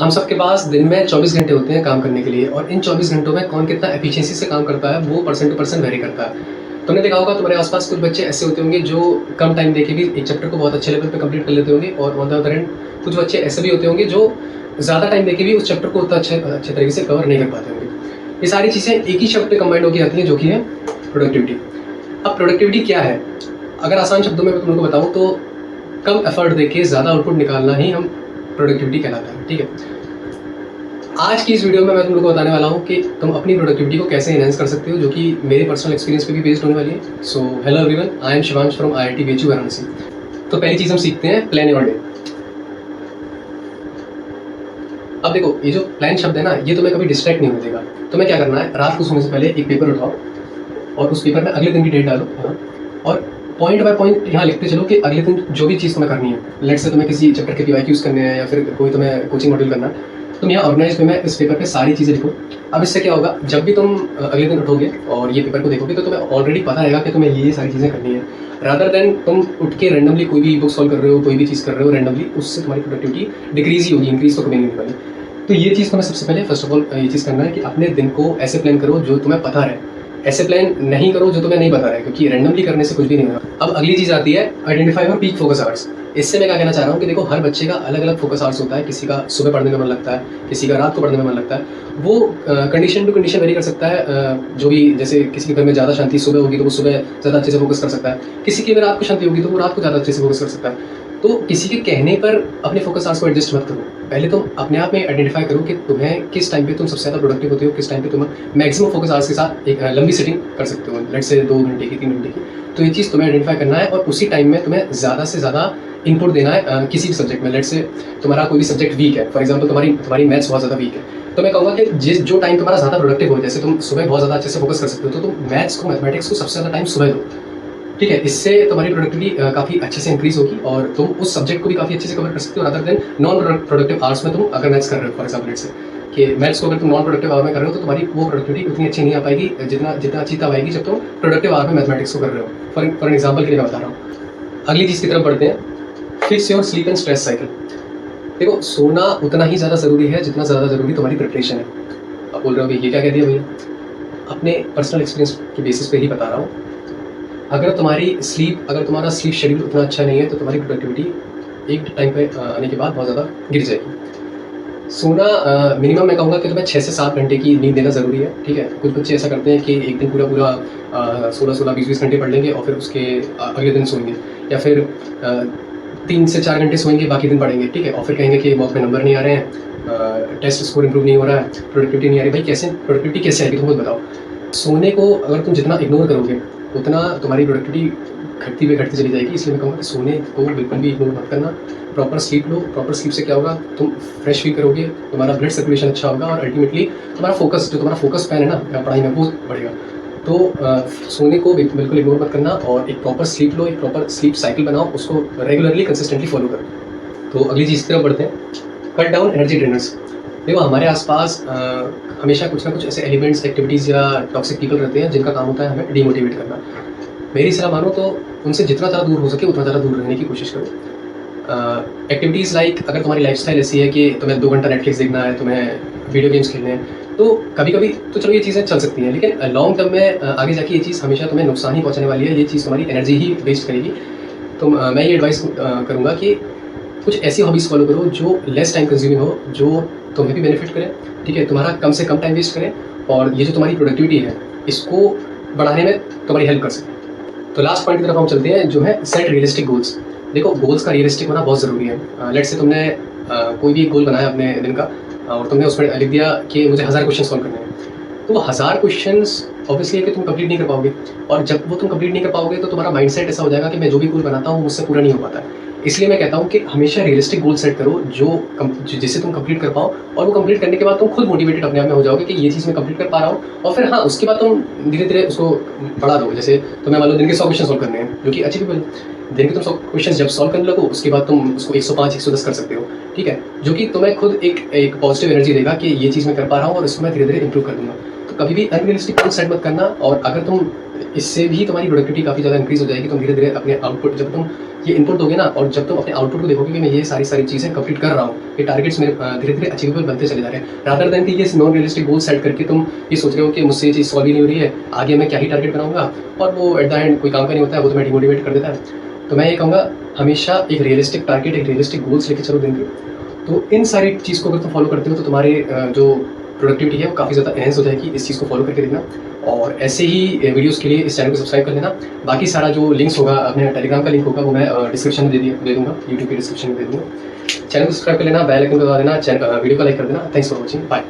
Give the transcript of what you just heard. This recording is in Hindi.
हम सबके पास दिन में 24 घंटे होते हैं काम करने के लिए और इन 24 घंटों में कौन कितना एफिशिएंसी से काम करता है वो पर्सन टू पर्सन वेरी करता है। तुमने देखा होगा तुम्हारे आसपास कुछ बच्चे ऐसे होते होंगे जो कम टाइम देके भी एक चैप्टर को बहुत अच्छे लेवल पे कंप्लीट कर लेते होंगे और ऑन द अदर हैंड कुछ बच्चे ऐसे भी होते होंगे जो ज़्यादा टाइम देके भी उस चैप्टर को उतना अच्छे तरीके से कवर नहीं कर पाते होंगे। ये सारी चीज़ें एक ही शब्द पे कंबाइंड होकर आती हैं जो कि है प्रोडक्टिविटी। अब प्रोडक्टिविटी क्या है? अगर आसान शब्दों में मैं तुम लोगों को बताऊँ तो कम एफर्ट देके ज़्यादा आउटपुट निकालना ही हम प्रोडक्टिविटी कहलाता है। ठीक है, आज की इस वीडियो में मैं तुम लोगों को बताने वाला हूँ कि तुम अपनी प्रोडक्टिविटी को कैसे एनहांस कर सकते हो, जो कि मेरे पर्सनल एक्सपीरियंस पे भी बेस्ड होने वाली है। So hello everyone, I am Shivansh from IIT BHU Varanasi. तो पहली चीज़ हम सीखते हैं प्लान योर डे। अब देखो, ये जो प्लान शब्द है ना, ये तुम्हें कभी डिस्ट्रैक्ट नहीं होने देगा। तुम्हें क्या करना है, रात को सोने से पहले एक पेपर उठाओ और उस पेपर में अगले दिन की डेट डालो और पॉइंट बाय पॉइंट यहाँ लिखते चलो कि अगले दिन जो भी चीज़ तुम्हें करनी है। लेट से तुम्हें किसी चैप्टर के PYQs करने हैं या फिर कोई तुम्हें कोचिंग मॉड्यूल करना है, तुम यहाँ ऑर्गेनाइज वे में इस पेपर पे सारी चीज़ें लिखो। अब इससे क्या होगा, जब भी तुम अगले दिन उठोगे और ये पेपर को देखोगे तो तुम्हें ऑलरेडी पता रहेगा कि तुम्हें ये सारी चीज़ें करनी है, रादर देन तुम उठ के रैंडमली कोई भी बुक सॉल्व कर रहे हो, कोई भी चीज़ कर रहे हो रैंडमली, उससे तुम्हारी प्रोडक्टिविटी डिक्रीज ही होगी, इंक्रीज तो कभी नहीं होने वाली। तो ये चीज़ तुम्हें सबसे पहले फर्स्ट ऑफ ऑल ये चीज़ करना है कि अपने दिन को ऐसे प्लान करो जो तुम्हें पता है। ऐसे प्लान नहीं करो जो तुम्हें नहीं पता है, क्योंकि रैंडमली करने से कुछ भी नहीं होगा। अब अगली चीज़ आती है identify your peak focus hours. इससे मैं क्या कहना चाह रहा हूँ कि देखो, हर बच्चे का अलग अलग फोकस आवर्स होता है। किसी का सुबह पढ़ने में मन लगता है, किसी का रात को पढ़ने में मन लगता है। वो कंडीशन टू कंडीशन वेरी कर सकता है। जो भी, जैसे किसी के घर में ज़्यादा शांति सुबह होगी तो वो सुबह ज़्यादा अच्छे से फोकस कर सकता है, किसी के में रात को शांति होगी तो वो रात को ज़्यादा अच्छे से फोकस कर सकता है। तो किसी के कहने पर अपने फोकस आवर्स को एडजस्ट मत करो। पहले तुम अपने आप में आइडेंटिफाई करो कि तुम्हें किस टाइम पे तुम सबसे ज़्यादा प्रोडक्टिव होते हो, किस टाइम पे तुम मैक्सिमम फोकस आवर्स के साथ एक लंबी सेटिंग कर सकते हो, लेट से 2 घंटे की, 3 घंटे की। तो ये चीज़ तुम्हें आइडेंटिफाई करना है और उसी टाइम में तुम्हें ज़्यादा से ज़्यादा इनपुट देना है किसी भी सब्जेक्ट में। लेट से तुम्हारा कोई भी सब्जेक्ट वीक है, फॉर एग्जाम्पल तुम्हारी मैथ्स बहुत ज़्यादा वीक है, तो मैं कहूँगा कि जो टाइम तुम्हारा ज़्यादा प्रोडक्टिव हो, जैसे तुम सुबह बहुत ज़्यादा अच्छे से फोकस कर सकते हो, तो तुम मैथ्स को, मैथमेटिक्स को सबसे ज़्यादा टाइम सुबह दो। ठीक है, इससे तुम्हारी प्रोडक्टिविटी काफ़ी अच्छे से इंक्रीज होगी और तुम उस सब्जेक्ट को भी काफ़ी अच्छे से कवर कर सकते हो, rather than non productive hours में। तुम अगर मैथ्स कर रहे हो फॉर एग्जाम्पल, लेट्स से कि मैथ्स को अगर तुम नॉन प्रोडक्टिव आवर में कर रहे हो तो तुम्हारी वो प्रोडक्टिविटी उतनी अच्छी नहीं आ पाएगी जितना अच्छी तब आएगी जब तुम प्रोडक्टिव आवर में मैथमेटिक्स को कर रहे हो। फॉर एग्जाम्पल के लिए मैं बता रहा हूँ। अगली चीज़ की तरफ बढ़ते हैं, fix your sleep and stress cycle. देखो, सोना उतना ही ज़्यादा ज़रूरी है जितना ज़्यादा ज़रूरी तुम्हारी प्रिपरेशन है। अब बोल रहे हो कि ये क्या कह दिया भैया? अपने पर्सनल एक्सपीरियंस के बेसिस पे ही बता रहा हूँ। अगर तुम्हारा स्लीप शेड्यूल उतना अच्छा नहीं है तो तुम्हारी प्रोडक्टिविटी एक टाइम पे आने के बाद बहुत ज़्यादा गिर जाएगी। सोना मिनिमम मैं कहूँगा कि तुम्हें 6 से 7 घंटे की नींद देना ज़रूरी है। ठीक है, कुछ बच्चे ऐसा करते हैं कि एक दिन पूरा 16 20 घंटे पढ़ लेंगे और फिर उसके अगले दिन सोएंगे, या फिर 3 से 4 घंटे सोएंगे, बाकी दिन पढ़ेंगे। ठीक है, और फिर कहेंगे कि मॉक में नंबर नहीं आ रहे हैं, टेस्ट स्कोर इंप्रूव नहीं हो रहा है, प्रोडक्टिविटी नहीं आ रही। भाई कैसे प्रोडक्टिविटी कैसे आएगी, तुम खुद बताओ। सोने को अगर तुम जितना इग्नोर करोगे उतना तुम्हारी प्रोडक्टिविटी घटती चली जाएगी। इसलिए मैं कहूँगा कि सोने को बिल्कुल भी इग्नोर मत करना, प्रॉपर स्लीप लो। प्रॉपर स्लीप से क्या होगा, तुम फ्रेश फील करोगे, तुम्हारा ब्लड सर्कुलेशन अच्छा होगा और अल्टीमेटली तुम्हारा फोकस पैन है ना पढ़ाई में, वो बढ़ेगा। तो सोने को बिल्कुल इग्नोर मत करना और एक प्रॉपर स्लीप लो, एक प्रॉपर स्लीप साइकिल बनाओ, उसको रेगुलरली कंसिस्टेंटली फॉलो करो। तो अगली चीज़ की तरफ बढ़ते हैं, कट डाउन एनर्जी ड्रेनर्स। देखो, हमारे आसपास हमेशा कुछ ना कुछ ऐसे एलिमेंट्स, एक्टिविटीज़ या टॉक्सिक पीपल रहते हैं जिनका काम होता है हमें डिमोटिवेट करना। मेरी सलाह मानो तो उनसे जितना ज़्यादा दूर हो सके उतना ज़्यादा दूर रहने की कोशिश करो। एक्टिविटीज़ लाइक, अगर तुम्हारी लाइफस्टाइल ऐसी है कि तुम्हें 2 घंटा नेटफ्लिक्स देखना है, तुम्हें वीडियो गेम्स खेलने हैं, तो कभी कभी तो चलो ये चीज़ें चल सकती हैं, लेकिन लॉन्ग टर्म में आगे जाके ये चीज़ हमेशा तुम्हें नुकसान ही पहुँचाने वाली है। ये चीज़ तुम्हारी एनर्जी ही वेस्ट करेगी। तो मैं ये एडवाइस करूँगा कि कुछ ऐसी हॉबीज़ फॉलो करो जो लेस टाइम कंज्यूमिंग हो, जो तुम्हें भी बेनिफिट करें। ठीक है, तुम्हारा कम से कम टाइम वेस्ट करें और ये जो तुम्हारी प्रोडक्टिविटी है इसको बढ़ाने में तुम्हारी हेल्प कर सकें। तो लास्ट पॉइंट की तरफ हम चलते हैं, जो है सेट रियलिस्टिक गोल्स। देखो, गोल्स का रियलिस्टिक होना बहुत ज़रूरी है। लेट से तुमने कोई भी गोल बनाया अपने दिन का और तुमने उसमें लिख दिया कि मुझे 1000 क्वेश्चन सॉल्व करने हैं, तो वो 1000 क्वेश्चंस ऑब्वियसली है कि तुम कंप्लीट नहीं कर पाओगे। और जब वो तुम कंप्लीट नहीं कर पाओगे तो तुम्हारा माइंडसेट ऐसा हो जाएगा कि मैं जो भी गोल बनाता हूँ मुझसे पूरा नहीं हो पाता है। इसलिए मैं कहता हूँ कि हमेशा रियलिस्टिक गोल सेट करो जिसे तुम कंप्लीट कर पाओ, और वो कंप्लीट करने के बाद तुम खुद मोटिवेटेड अपने आप में हो जाओगे कि ये चीज़ मैं कंप्लीट कर पा रहा हूँ। और फिर हाँ, उसके बाद तुम धीरे धीरे उसको बढ़ा दो। जैसे तुम्हें मान लो दिन के 100 क्वेश्चन सॉल्व करने हैं, जो कि अचीवेबल। दिन के तुम 100 क्वेश्चन जब सॉल्व करने लगो उसके बाद तुम उसको 105 110 कर सकते हो। ठीक है, जो कि तुम्हें खुद एक पॉजिटिव एनर्जी देगा कि ये चीज़ मैं कर पा रहा हूँ और इसको मैं धीरे धीरे इंप्रूव कर दूँगा। तो कभी भी अनरियलिस्टिक गोल सेट मत करना। और अगर तुम इससे भी तुम्हारी प्रोडक्टिविटी काफ़ी ज़्यादा इंक्रीज़ हो जाएगी। तुम धीरे-धीरे अपने आउटपुट, जब तुम ये इनपुट दोगे ना और जब तुम अपने आउटपुट को देखोगे कि मैं ये सारी चीज़ें कंप्लीट कर रहा हूँ, ये टारगेट्स मेरे धीरे-धीरे अचीवेबल बनते चले जा रहे हैं। रादर देन कि ये नॉन रियलिस्टिक गोल सेट करके तुम ये सोच रहे हो कि मुझसे ये चीज़ सॉल्व ही नहीं हो रही है, आगे मैं क्या ही टारगेट बनाऊँगा, और वो एट द एंड कोई काम का नहीं होता है, वो तुम्हें डिमोटिवेट कर देता है। तो मैं ये कहूँगा, हमेशा एक रियलिस्टिक टारगेट, एक रियलिस्टिक गोल्स लेके चलो दिन के। तो इन सारी चीज़ को अगर तुम फॉलो करते हो तो तुम्हारे जो प्रोडक्टिविटी है वो काफ़ी ज़्यादा एनहेंस हो जाएगी। इस चीज़ को फॉलो करके देखना, और ऐसे ही वीडियोज़ के लिए इस चैनल को सब्सक्राइब कर लेना। बाकी सारा जो लिंक्स होगा, अपने टेलीग्राम का लिंक होगा, वो मैं डिस्क्रिप्शन में दे दूँगा, यूट्यूब के डिस्क्रिप्शन में दे दूँगा। चैनल को सब्सक्राइब कर लेना, बेल आइकन को दबा देना, वीडियो को लाइक कर देना। Thanks for watching, bye.